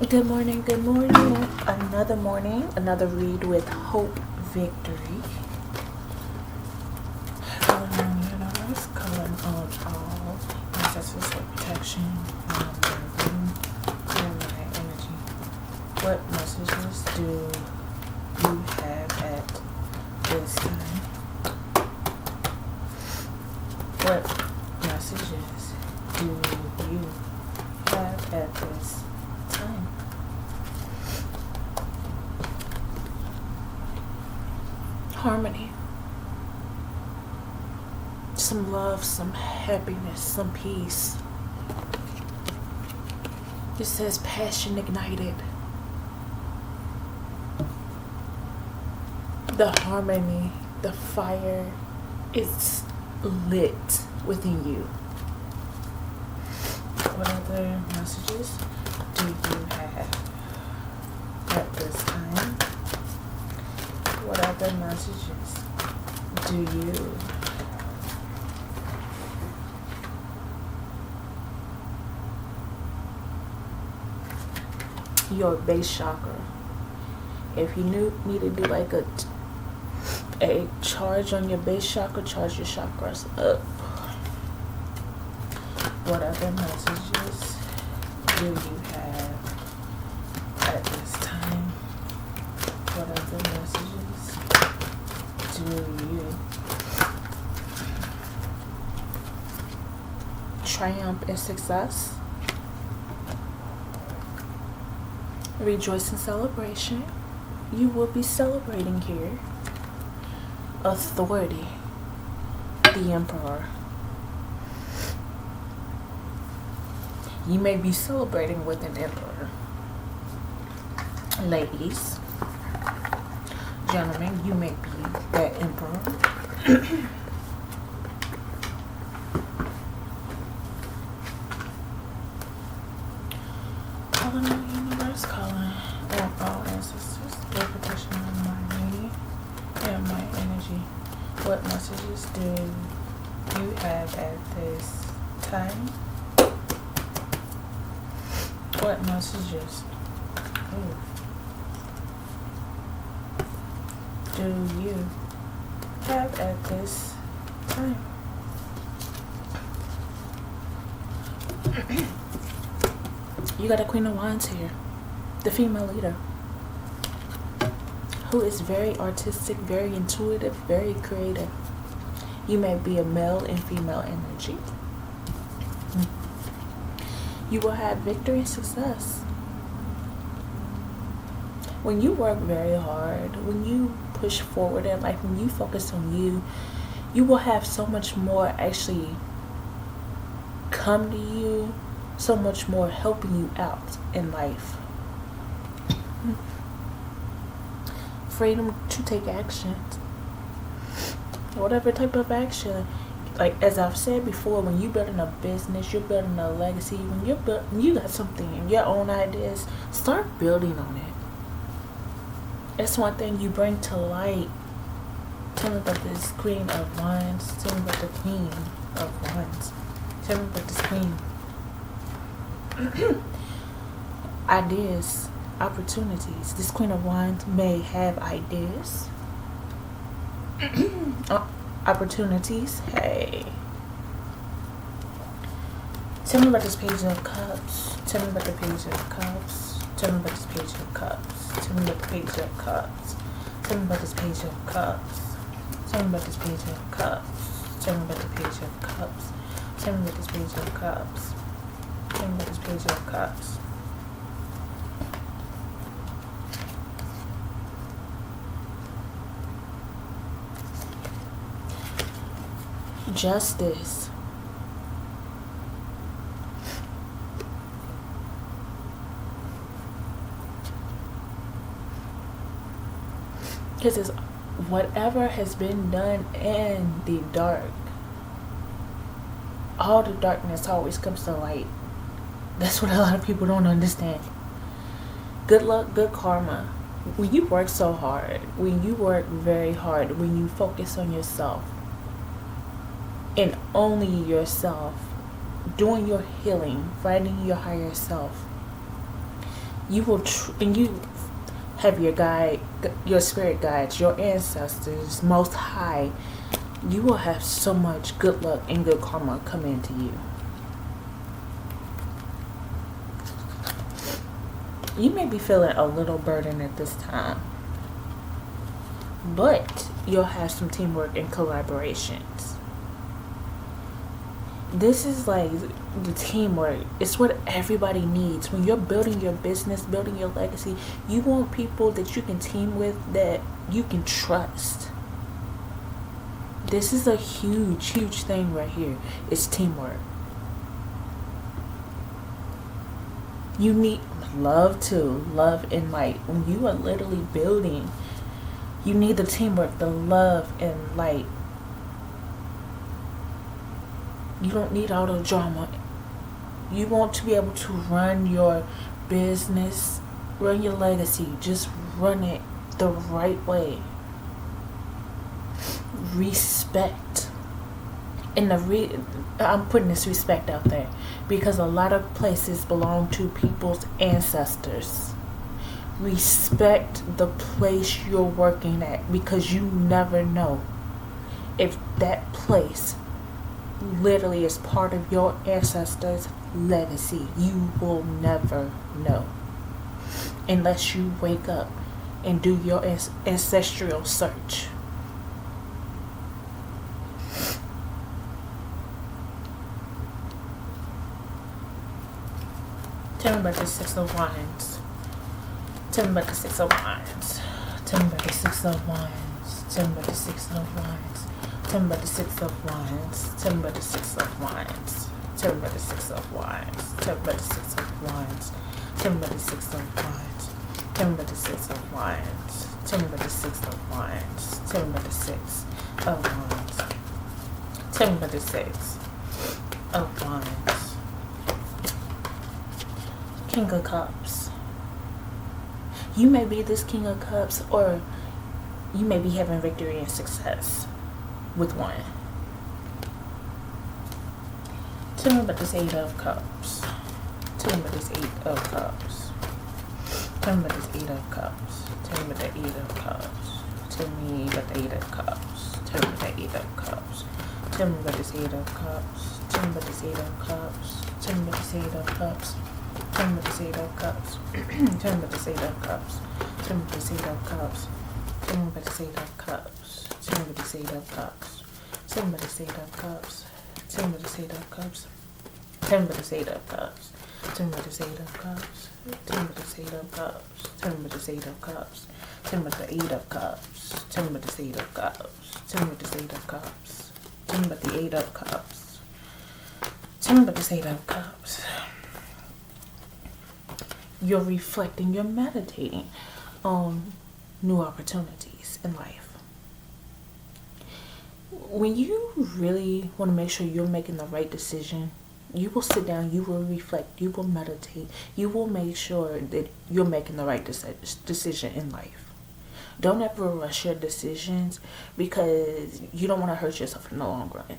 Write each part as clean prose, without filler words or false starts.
Good morning, good morning. Another morning, another read with Hope Victory. Calling on the universe, calling on all ancestors for protection, and my energy. What messages do you have at this time? What messages do you have at this time? Harmony. Some love, some happiness, some peace. It says passion ignited. The harmony, the fire is lit within you. What other messages do you have at this time? What other messages do you your base chakra? If you need to do like a charge on your base chakra, charge your chakras up. What other messages do you have at this time? What other messages do you? Triumph and success. Rejoice and celebration. You will be celebrating here. Authority. The Emperor. You may be celebrating with an emperor. Ladies, gentlemen, you may be that emperor. Calling on the universe, calling on all ancestors, their protection on me and my energy. What messages do you have at this time? What messages do you have at this time? You got a Queen of Wands here, the female leader, who is very artistic, very intuitive, very creative. You may be a male and female energy. You will have victory and success. When you work very hard, when you push forward in life, when you focus on you, you will have so much more actually come to you, so much more helping you out in life. Freedom to take action. Whatever type of action. Like as I've said before, when you're building a business, you're building a legacy, when you got something, your own ideas, start building on it. That's one thing you bring to light. Tell me about this Queen of Wands. Tell me about the Queen of Wands. Tell me about this Queen. Ideas, opportunities. This Queen of Wands may have ideas. Opportunities. Hey. Tell me about this Page of Cups. Tell me about the Page of Cups. Tell me about this Page of Cups. Tell me about the Page of Cups. Tell me about this Page of Cups. Tell me about this Page of Cups. Tell me about the Page of Cups. Tell me about this Page of Cups. Tell me about this Page of Cups. Justice. Because it's whatever has been done in the dark, all the darkness always comes to light. That's what a lot of people don't understand. Good luck, good karma. When you work so hard, when you work very hard, when you focus on yourself and only yourself, doing your healing, finding your higher self, You will, and you have your guide, your spirit guides, your ancestors, Most High. You will have so much good luck and good karma come into you. You may be feeling a little burden at this time, but you'll have some teamwork and collaborations. This is like the teamwork. It's what everybody needs. When you're building your business, building your legacy, you want people that you can team with, that you can trust. This is a huge, huge thing right here. It's teamwork. You need love too. Love and light. When you are literally building, you need the teamwork, the love and light. You don't need all the drama. You want to be able to run your business, run your legacy. Just run it the right way. Respect. And I'm putting this respect out there because a lot of places belong to people's ancestors. Respect the place you're working at, because you never know if that place literally is part of your ancestors' legacy. You will never know unless you wake up and do your ancestral search. Tell me about the Six of Wands. Tell me about the Six of Wands. Tell me about the Six of Wands. Tell me about the Six of Wands. Tell me about the Six of Wands. Tell me about the Six of Wands. Tell me about the Six of Wands. Tell me about the Six of Wands. Tell me about the Six of Wands. Tell me about the Six of Wands. Tell me about the Six of Wands. Tell me about the Six of Wands. Tell me about the Six of Wands. King of Cups. You may be this King of Cups, or you may be having victory and success with one. Tell me about this Eight of Cups. Tell me about this Eight of Cups. Tell me about this Eight of Cups. Tell me about the Eight of Cups. Tell me about the Eight of Cups. Tell me about the Eight of Cups. Tell me about this Eight of Cups. Tell me about this Eight of Cups. Tell me about this Eight of Cups. Tell me about this Eight of Cups. Tell me about this Eight of Cups. Tell me about this Eight of Cups. Tell me about this Eight of Cups. Tell me about this Eight of Cups. Tell me about this Eight of Cups. Tell me about this Eight of Cups. Tell me about this Eight of Cups. Tell me about this Eight of Cups. Tell me about this Eight of Cups. Tell me about this Eight of Cups. Tell me about the Eight of Cups. Tell me about this Eight of Cups. Tell me about this Eight of Cups. Tell me about the Eight of Cups. Tell me about this Eight of Cups. You're reflecting, you're meditating on new opportunities in life. When you really want to make sure you're making the right decision, you will sit down, you will reflect, you will meditate, you will make sure that you're making the right decision in life. Don't ever rush your decisions, because you don't want to hurt yourself in the long run.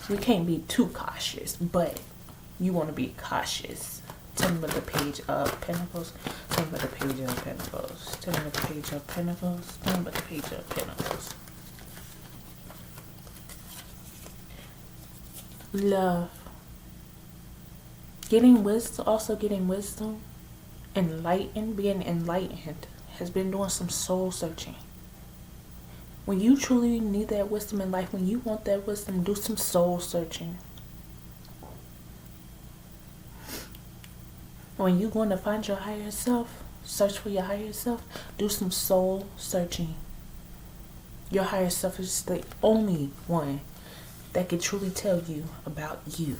We can't be too cautious, but you want to be cautious. Tell me about the Page of Pentacles. Tell me about the Page of Pentacles. Tell me about the Page of Pentacles. Tell me about the Page of Pentacles. Love. Getting wisdom, also getting wisdom. Enlightened, being enlightened, has been doing some soul searching. When you truly need that wisdom in life, when you want that wisdom, do some soul searching. When you want to find your higher self, search for your higher self, do some soul searching. Your higher self is the only one that can truly tell you about you.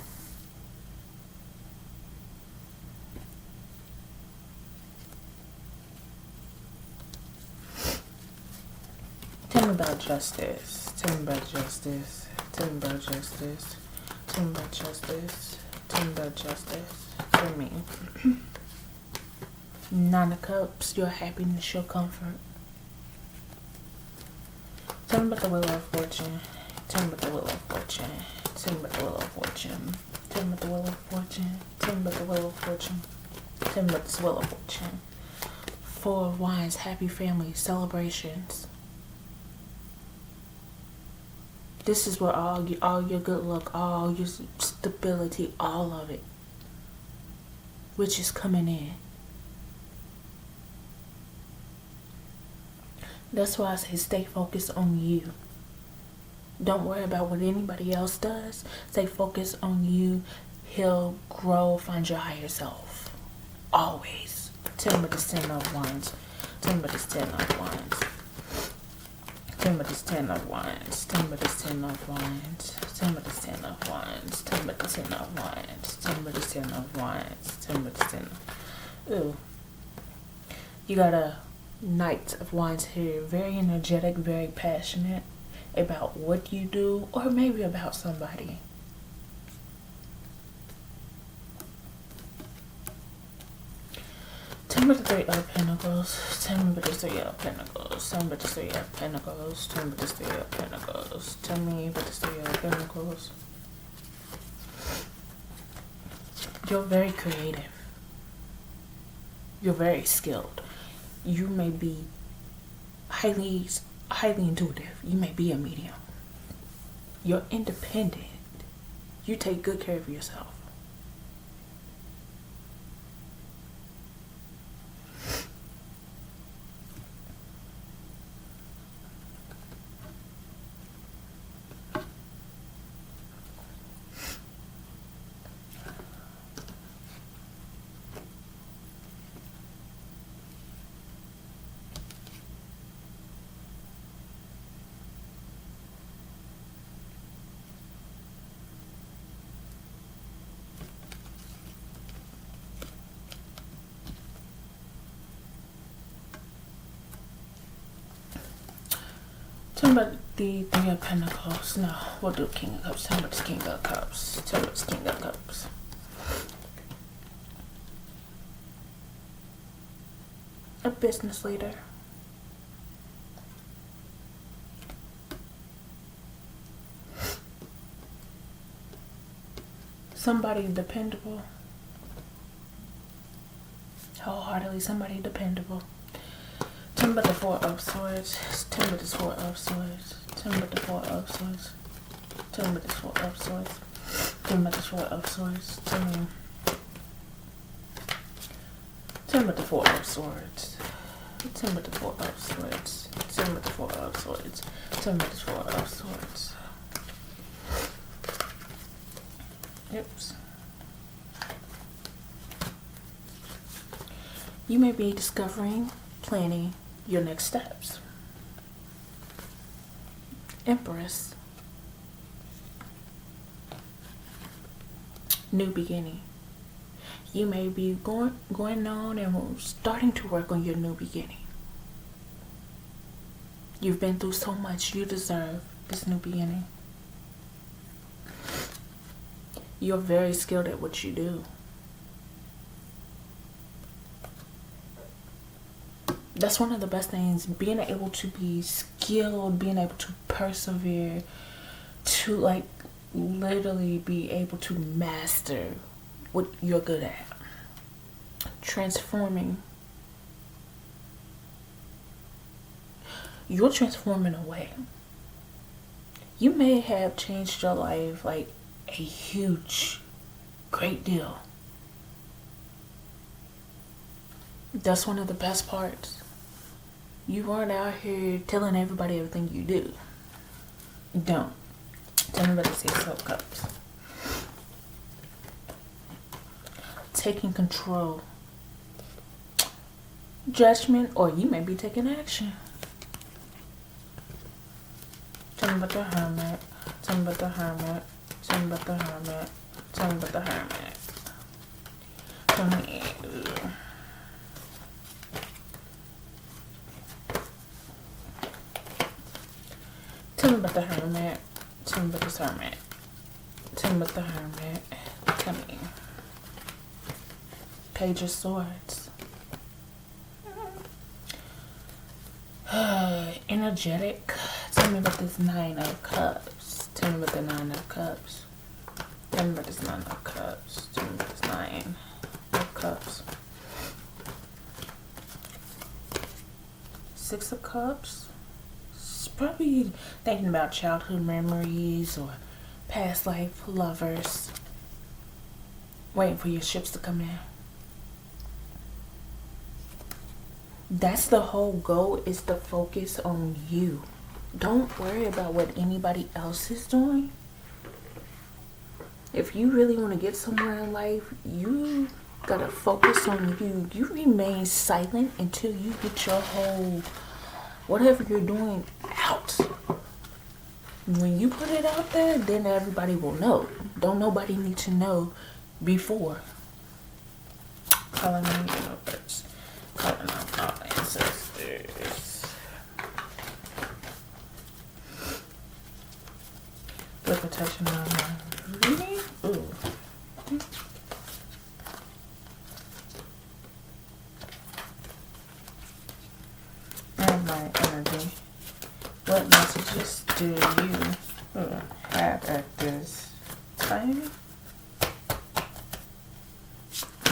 Tell me about justice. Tell me about justice. Tell me about justice. Tell me about justice. Tell me about justice. For me. Nine of Cups, your happiness, your comfort. Tell me about the Wheel of Fortune. Tell me about the Wheel of Fortune. Tell me about the Wheel of Fortune. Tell Tell me about the Wheel of Fortune. Tell me about the Wheel of Fortune. Tell me about this Wheel of Fortune. Four of Wands, happy family, celebrations. This is where all your good luck, all your stability, all of it, which is coming in. That's why I say stay focused on you. Don't worry about what anybody else does. Stay focused on you. Heal, grow, find your higher self. Always. Tell me this 10 of Wands. Tell me this 10 of Wands. Tell me this 10 of Wands. Tell me this 10 of Wands. Tell me this 10 of Wands. Tell me this 10 of Wands. Tell me this 10 of Wands. Tell me this 10 of... Ooh. You got a Knight of Wands here. Very energetic, very passionate about what you do, or maybe about somebody. Tell me the 3 of Pentacles. Tell me the 3 of Pentacles. Tell me the 3 of Pentacles. Tell me the 3 of Pentacles. Tell me about the 3 of Pentacles. You're very creative. You're very skilled. You may be highly intuitive. You may be a medium. You're independent. You take good care of yourself. Tell me about the 3 of Pentacles. No, we'll do King of Cups. Tell me about the King of Cups. Tell me about the King of Cups. A business leader. Somebody dependable. Wholeheartedly, somebody dependable. Tell me about the 4 of Swords. Tell me about this 4 of Swords. Tell me about the 4 of Swords. Tell me about this 4 of Swords. Tell me about this 4 of Swords. Tell me about the 4 of Swords. Tell me about the 4 of Swords. Tell me about the 4 of Swords. Tell me about this 4 of Swords. Oops. You may be discovering, planning your next steps. Empress. New beginning. You may be going on and starting to work on your new beginning. You've been through so much. You deserve this new beginning. You're very skilled at what you do. That's one of the best things, being able to be skilled, being able to persevere, to like literally be able to master what you're good at. Transforming. You're transforming away. You may have changed your life like a huge, great deal. That's one of the best parts. You aren't out here telling everybody everything you do. Don't. Tell me about the 6 of Cups. Taking control. Judgment, or you may be taking action. Tell me about the Hermit. Tell me about the Hermit. Tell me about the Hermit. Tell me about the Hermit. Tell me. Tell me about the Hermit. Tell me about this Hermit. Tell me about the Hermit. Tell me. Page of Swords. Energetic. Tell me about this 9 of Cups. Tell me about the 9 of Cups. but it's not enough cups. 2, it's 9 of cups. 6 of cups. It's probably thinking about childhood memories or past life lovers. Waiting for your ships to come in. That's the whole goal, is to focus on you. Don't worry about what anybody else is doing. If you really want to get somewhere in life, you gotta focus on you. You remain silent until you get your whole, whatever you're doing, out. When you put it out there, then everybody will know. Don't nobody need to know before. Calling on the universe. Calling on all ancestors. The protection of my reading. Ooh. And my energy. What messages do you have at this time?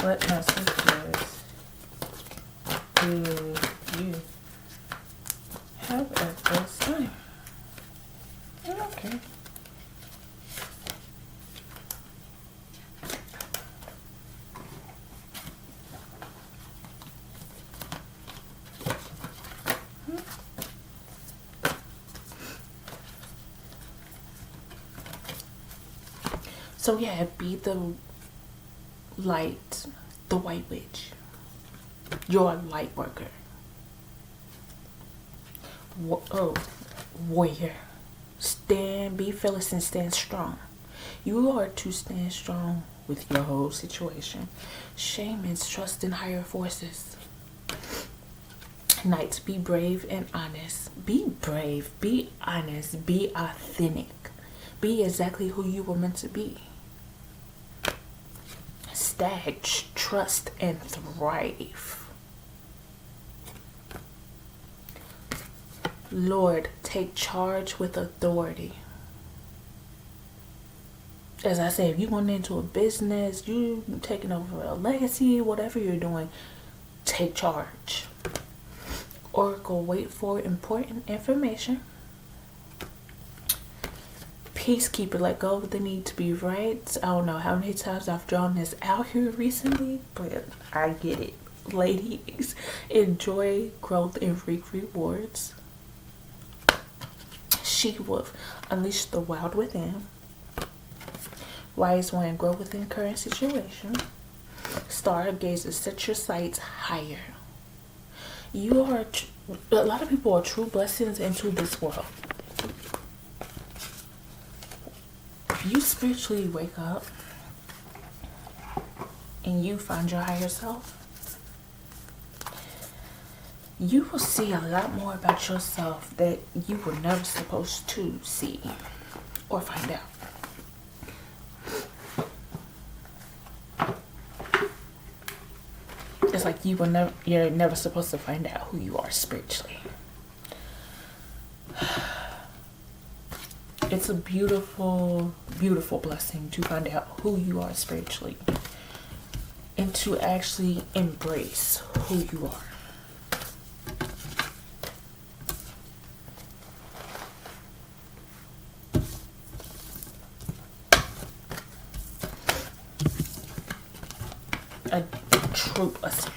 What messages do you have at this time? Okay. So yeah, be the light, the white witch. You're a light worker. Warrior. Be fearless and stand strong. You are to stand strong with your whole situation. Shamans trust in higher forces. Knights, be brave and honest. Be brave, be honest, be authentic. Be exactly who you were meant to be. Stag, trust and thrive. Lord, take charge with authority. As I said, if you went into a business, you taking over a legacy, whatever you're doing, take charge. Oracle, wait for important information. Peacekeeper, let go of the need to be right. I don't know how many times I've drawn this out here recently, but I get it. Ladies, enjoy growth and reap rewards. She-wolf, unleash the wild within. Wise one, grow within current situation. Stargazer, set your sights higher. You are, a lot of people are true blessings into this world. If you spiritually wake up and you find your higher self, you will see a lot more about yourself that you were never supposed to see or find out. It's like you're never supposed to find out who you are spiritually. It's a beautiful, beautiful blessing to find out who you are spiritually and to actually embrace who you are. A true blessing.